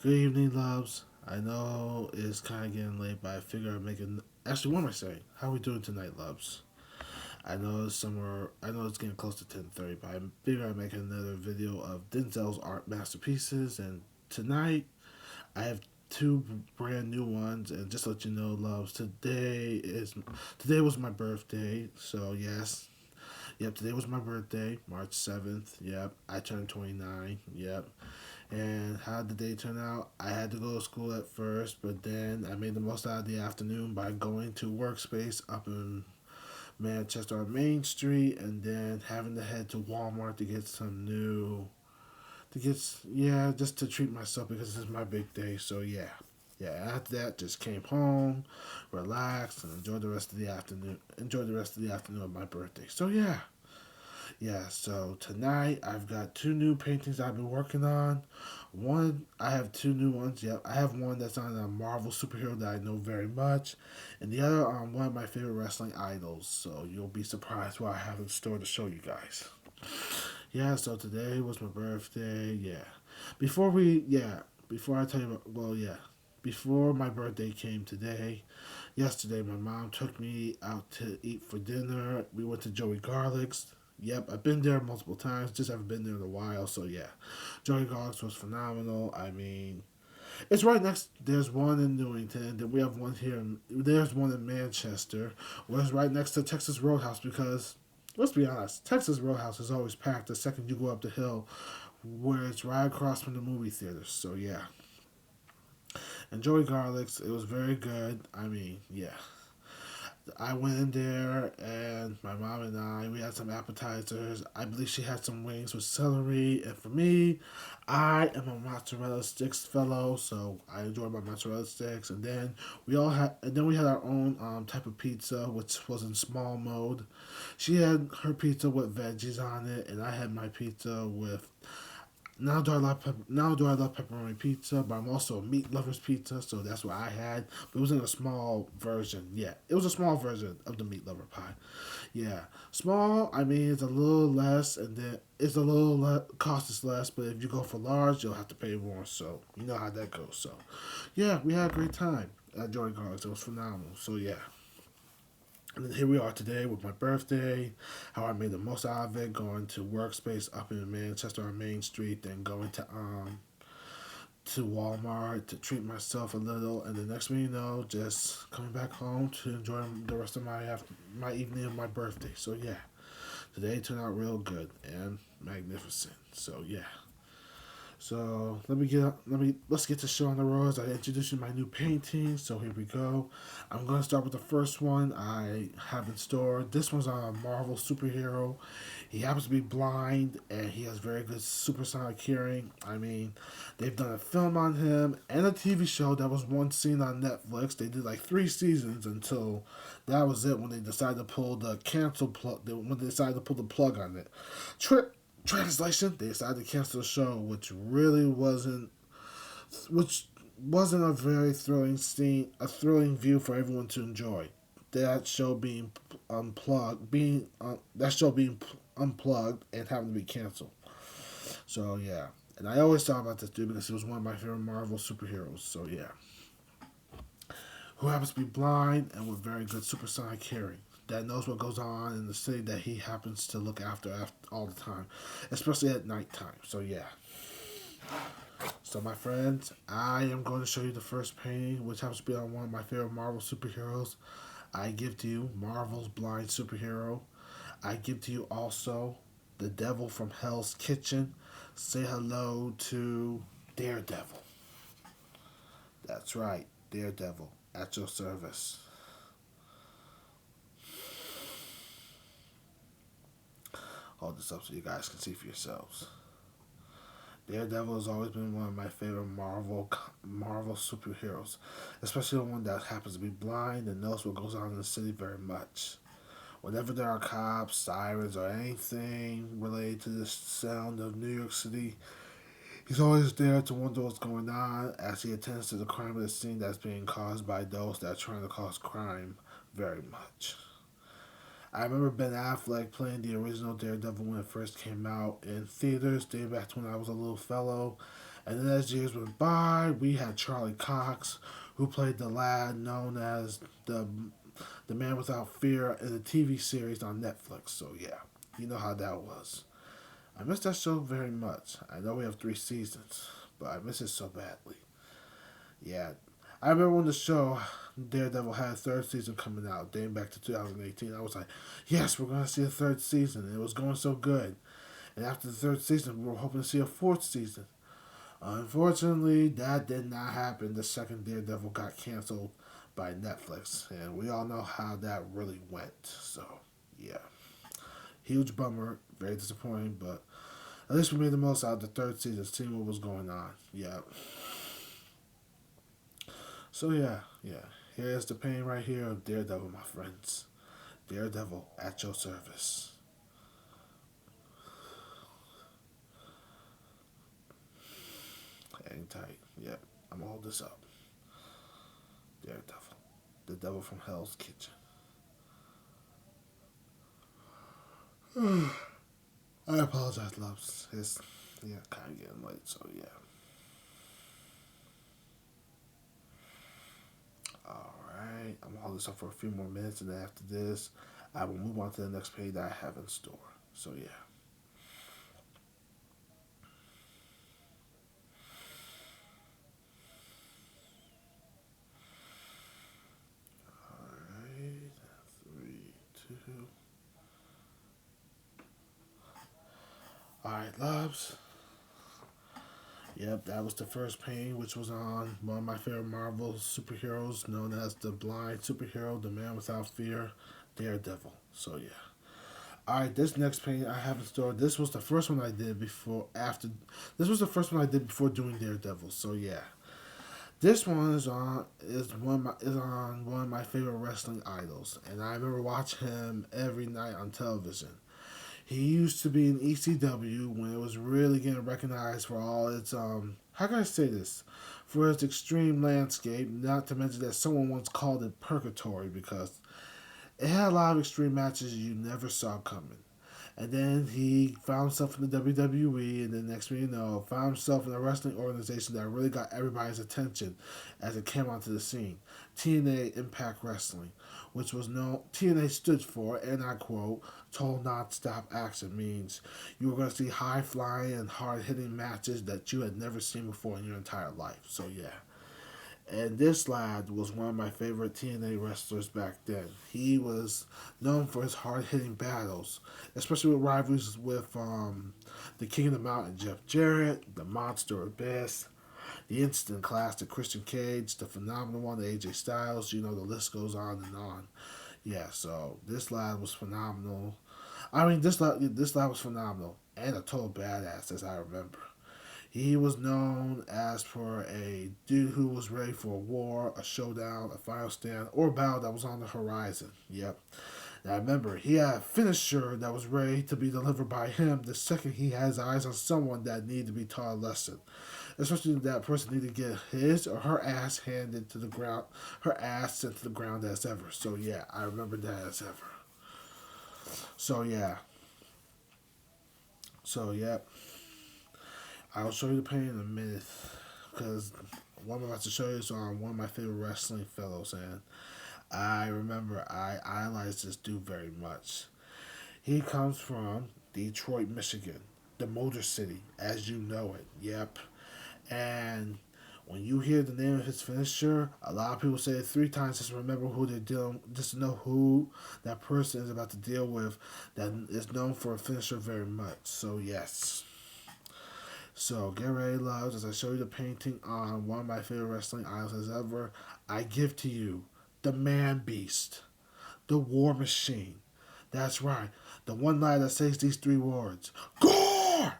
Good evening, loves. I know it's kind of getting late, but I figure I'm making. Actually, what am I saying? How are we doing tonight, loves? I know it's somewhere. I know it's getting close to 10:30, but I figure I'm making another video of Denzel's art masterpieces. And tonight, I have two brand new ones. And just to let you know, loves, today was my birthday. So yes, yep, today was my birthday, March 7th. Yep, I turned 29. Yep. And how did the day turn out? I had to go to school at first, but then I made the most out of the afternoon by going to Workspace up in Manchester on Main Street, and then having to head to Walmart to get some new, just to treat myself because this is my big day. So yeah. Yeah, after that, just came home, relaxed, and enjoyed the rest of the afternoon. Enjoyed the rest of the afternoon of my birthday. So yeah, so tonight I've got two new paintings I've been working on. One, I have two new ones. Yep, I have one that's on a Marvel superhero that I know very much, and the other on one of my favorite wrestling idols. So you'll be surprised what I have in store to show you guys. Yeah, so today was my birthday. Yeah, before I tell you, before my birthday came yesterday, my mom took me out to eat for dinner. We went to Joey Garlic's. Yep, I've been there multiple times, just haven't been there in a while. So yeah, Joey Garlic's was phenomenal. I mean, it's right next. There's one in Newington. Then we have one here. There's one in Manchester. Was right next to Texas Roadhouse because let's be honest, Texas Roadhouse is always packed the second you go up the hill, where it's right across from the movie theaters. So yeah, and Joey Garlic's, it was very good. I mean, yeah. I went in there and my mom and we had some appetizers. I believe she had some wings with celery. And for me, I am a mozzarella sticks fellow, so I enjoy my mozzarella sticks. And then we had our own type of pizza, which was in small mode. She had her pizza with veggies on it, and I had my pizza with now do I love pepperoni pizza, but I'm also a meat lover's pizza, so that's what I had. But it was in a small version. Yeah, it was a small version of the meat lover pie. Yeah, small. I mean, it's a little less, and then it's a little cost is less. But if you go for large, you'll have to pay more. So you know how that goes. So yeah, we had a great time at Joy Garlics. It was phenomenal. So yeah. And then here we are today with my birthday, how I made the most out of it, going to Workspace up in Manchester on Main Street, then going to Walmart to treat myself a little, and the next thing you know, just coming back home to enjoy the rest of my evening of my birthday. So yeah, today turned out real good and magnificent. So yeah. So let's get the show on the road. As I introduce you to my new painting. So here we go. I'm gonna start with the first one I have in store. This one's on a Marvel superhero. He happens to be blind and he has very good supersonic hearing. I mean, they've done a film on him and a TV show that was once seen on Netflix. They did like 3 seasons until that was it when they decided to pull the cancel plug. When they decided to pull the plug on it. Trip translation, they decided to cancel the show, which wasn't a very thrilling scene, a thrilling view for everyone to enjoy. That show being unplugged and having to be canceled. So yeah, and I always thought about this dude because he was one of my favorite Marvel superheroes. So yeah, who happens to be blind and with very good supersonic hearing. That knows what goes on in the city that he happens to look after all the time, especially at nighttime. So yeah. So my friends, I am going to show you the first painting, which happens to be on one of my favorite Marvel superheroes. I give to you Marvel's blind superhero. I give to you also the Devil from Hell's Kitchen. Say hello to Daredevil. That's right, Daredevil at your service. Hold this up so you guys can see for yourselves. Daredevil has always been one of my favorite Marvel superheroes, especially the one that happens to be blind and knows what goes on in the city very much. Whenever there are cops, sirens, or anything related to the sound of New York City, he's always there to wonder what's going on as he attends to the crime of the scene that's being caused by those that are trying to cause crime very much. I remember Ben Affleck playing the original Daredevil when it first came out in theaters, dating back to when I was a little fellow. And then as years went by, we had Charlie Cox, who played the lad known as the Man Without Fear in the TV series on Netflix. So yeah, you know how that was. I miss that show very much. I know we have 3 seasons, but I miss it so badly. Yeah, I remember when the show Daredevil had a third season coming out, dating back to 2018. I was like, yes, we're gonna see a third season. And it was going so good. And after the third season, we were hoping to see a fourth season. Unfortunately, that did not happen. The second Daredevil got canceled by Netflix, and we all know how that really went. So, yeah, huge bummer, very disappointing, but at least we made the most out of the third season, seeing what was going on. Yeah. So yeah. Here's the pain right here of Daredevil, my friends. Daredevil at your service. Hang tight. Yep, I'm gonna hold this up. Daredevil, the devil from Hell's Kitchen. I apologize, loves. It's kind of getting late, so yeah. All right, I'm gonna hold this up for a few more minutes, and then after this, I will move on to the next page that I have in store. So yeah. All right, three, two. All right, loves. Yep, that was the first pain, which was on one of my favorite Marvel superheroes, known as the blind superhero, the man without fear, Daredevil. So yeah. All right, this next painting I have in store. This was the first one I did before after. This was the first one I did before doing Daredevil. So yeah, this one is on one of my favorite wrestling idols, and I remember watching him every night on television. He used to be in ECW when it was really getting recognized for all its how can I say this? For its extreme landscape, not to mention that someone once called it purgatory because it had a lot of extreme matches you never saw coming. And then he found himself in the WWE, and then next thing you know, found himself in a wrestling organization that really got everybody's attention as it came onto the scene. TNA Impact Wrestling, which was known, TNA stood for, and I quote, total non-stop action, means you were going to see high flying and hard hitting matches that you had never seen before in your entire life. So yeah. And this lad was one of my favorite TNA wrestlers back then. He was known for his hard hitting battles, especially with rivalries with the King of the Mountain, Jeff Jarrett, the Monster Abyss, the Instant Classic Christian Cage, the Phenomenal One, the AJ Styles. You know, the list goes on and on. Yeah, so this lad was phenomenal. I mean, this lad was phenomenal and a total badass, as I remember. He was known as for a dude who was ready for a war, a showdown, a final stand, or a battle that was on the horizon. Yep. Now remember, he had a finisher that was ready to be delivered by him the second he has eyes on someone that needed to be taught a lesson. Especially if that person needed to get his or her ass handed to the ground, her ass sent to the ground as ever. So yeah, I remember that as ever. So yeah. So yeah. I'll show you the pain in a minute because what I'm about to show you is on one of my favorite wrestling fellows, and I remember I idolized this dude very much. He comes from Detroit, Michigan, the Motor City, as you know it. Yep. And when you hear the name of his finisher, a lot of people say it 3 times just to remember who they're dealing, just to know who that person is about to deal with that is known for a finisher very much. So yes. So get ready, loves, as I show you the painting on one of my favorite wrestling idols as ever. I give to you the Man Beast, the War Machine. That's right, the one guy that says these 3 words: Gore,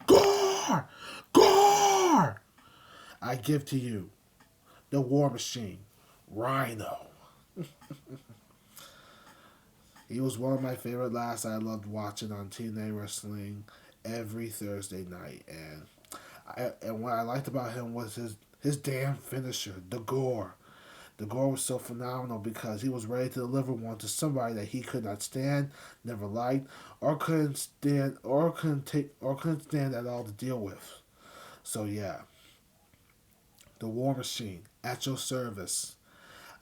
Gore, Gore. I give to you the War Machine, Rhino. He was one of my favorite lads I loved watching on TNA Wrestling every Thursday night, and what I liked about him was his damn finisher, the Gore. The Gore was so phenomenal because he was ready to deliver one to somebody that he could not stand, never liked, or couldn't stand at all to deal with. So yeah. The War Machine, at your service.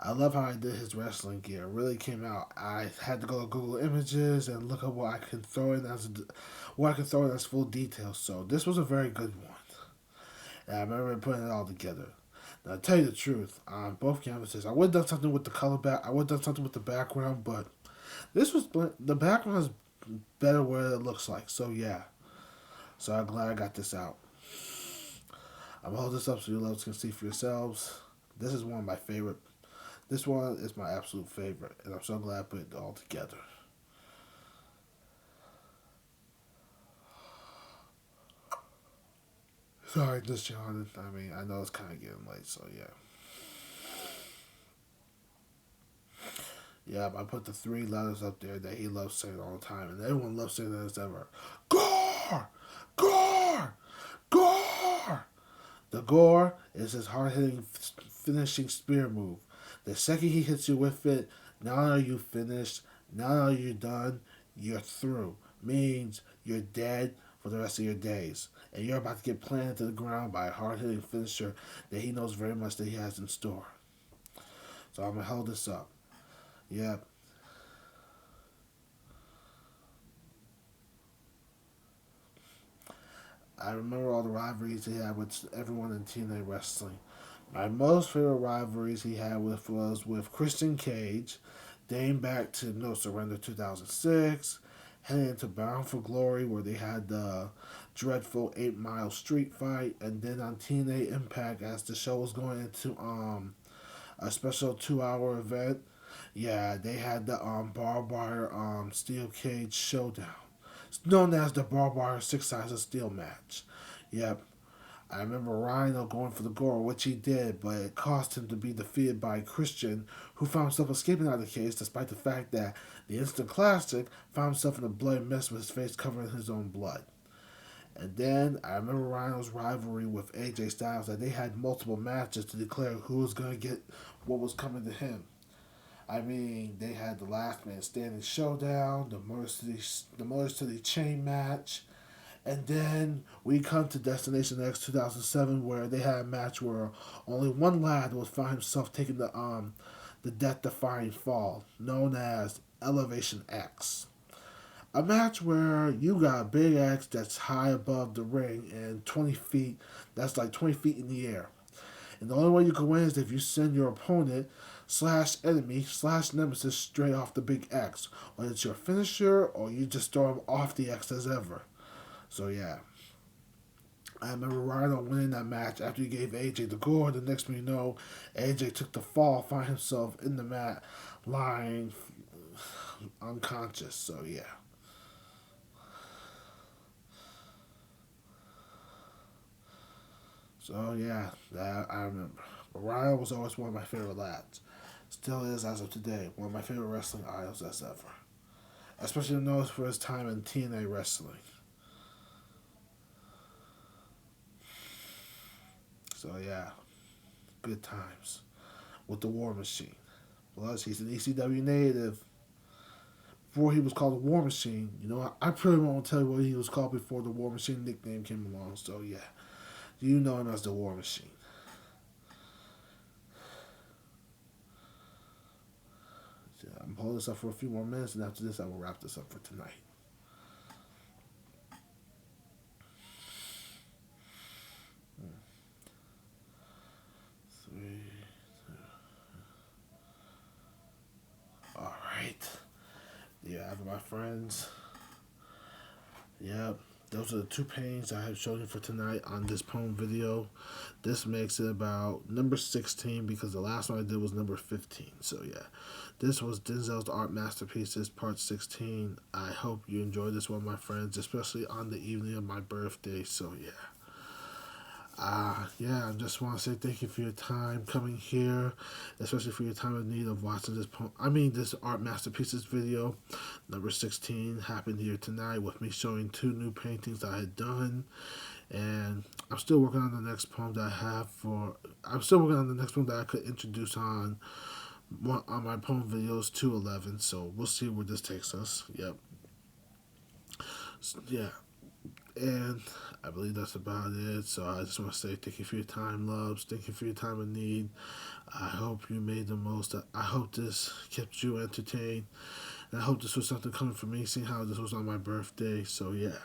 I love how I did his wrestling gear. It really came out. I had to go to Google Images and look up what I could throw in as full detail. So this was a very good one. And I remember putting it all together. Now, to tell you the truth, on both canvases, I would have done something with the color back. I would have done something with the background, but the background is better where it looks like. So yeah, so I'm glad I got this out. I'm gonna hold this up so you lovers can see for yourselves. This is one of my favorite. This one is my absolute favorite, and I'm so glad I put it all together. Sorry, just yawning. I mean, I know it's kind of getting late, so yeah. Yeah, I put the three letters up there that he loves saying all the time, and everyone loves saying that as ever. Gore! Gore! Gore! The gore is his hard hitting finishing spear move. The second he hits you with it, not only are you finished, not only are you done, you're through. Means you're dead for the rest of your days. And you're about to get planted to the ground by a hard hitting finisher that he knows very much that he has in store. So I'm going to hold this up. Yep. I remember all the rivalries he had with everyone in TNA wrestling. My most favorite rivalries he had was with Christian Cage, dating back to No Surrender 2006, heading into Bound for Glory where they had the dreadful 8 Mile street fight, and then on TNA Impact as the show was going into a special 2 hour event. Yeah, they had the barbed wire steel cage showdown. It's known as the barbed wire six sides of steel match. Yep, I remember Rhino going for the gore, which he did, but it cost him to be defeated by Christian, who found himself escaping out of the cage despite the fact that the Instant Classic found himself in a bloody mess with his face covered in his own blood. And then I remember Rhino's rivalry with AJ Styles, that they had multiple matches to declare who was going to get what was coming to him. I mean, they had the Last Man Standing showdown, the Motor City Chain match, and then we come to Destination X 2007, where they had a match where only one lad would find himself taking the death-defying fall, known as Elevation X. A match where you got a big X that's high above the ring and 20 feet, that's like 20 feet in the air. And the only way you can win is if you send your opponent slash enemy slash nemesis straight off the big X. Whether it's your finisher or you just throw him off the X as ever. So yeah. I remember Rhino winning that match after he gave AJ the gore. The next thing you know, AJ took the fall, found himself in the mat, lying unconscious. So yeah. So yeah, that I remember. But Rhino was always one of my favorite lads. Still is as of today, one of my favorite wrestling idols as ever. Especially known for his time in TNA wrestling. So yeah, good times with the War Machine. Plus, he's an ECW native. Before he was called the War Machine, I pretty won't tell you what he was called before the War Machine nickname came along. So yeah, you know him as the War Machine. So, I'm holding this up for a few more minutes, and after this, I will wrap this up for tonight. Three. All right. Yeah, my friends. Yep. Those are the two paintings I have shown you for tonight on this poem video. This makes it about number 16 because the last one I did was number 15. So yeah, this was Denzel's Art Masterpieces Part 16. I hope you enjoyed this one, my friends, especially on the evening of my birthday. So yeah. Yeah, I just want to say thank you for your time coming here, especially for your time of need of watching this art masterpieces video. Number 16 happened here tonight with me showing two new paintings I had done, and I'm still working on the next poem that I'm still working on the next poem that I could introduce on my poem videos 211. So we'll see where this takes us. Yep. Yeah. And I believe that's about it. So I just want to say thank you for your time, loves. Thank you for your time of need. I hope you made the most. I hope this kept you entertained. And I hope this was something coming from me, seeing how this was on my birthday. So yeah,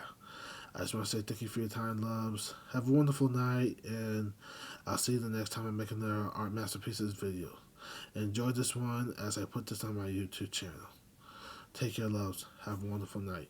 I just want to say thank you for your time, loves. Have a wonderful night, and I'll see you the next time I make another Art Masterpieces video. Enjoy this one as I put this on my YouTube channel. Take care, loves. Have a wonderful night.